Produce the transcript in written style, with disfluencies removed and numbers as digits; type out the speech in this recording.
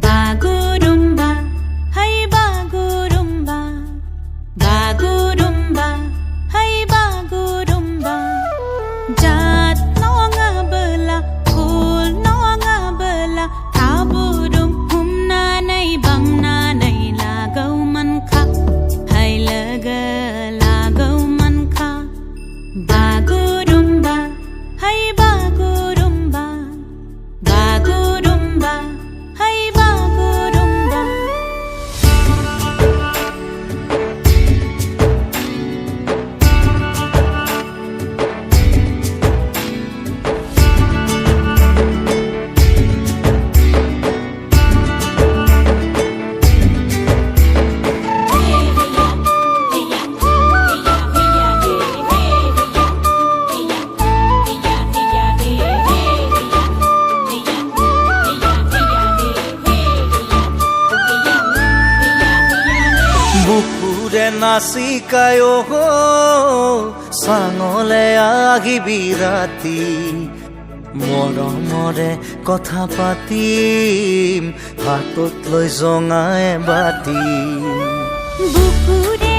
বাগুরুম্বা হাই বাগুরুম্বা বাগুরুম্বা হাই বাগুরুম্বা জাত নঙা bela phul nonga bela taburum humna nai bangna nai lagau man kha hai laga lagau man kha bagurumba hai bagurumba bagurumba hai bagurumba বুকুরে নাচিকায়ো চাঙলে আহিবি ৰাতি মৰমৰে কথা পাতিম হাতত লৈ জঙাই বাতি বুকুৰে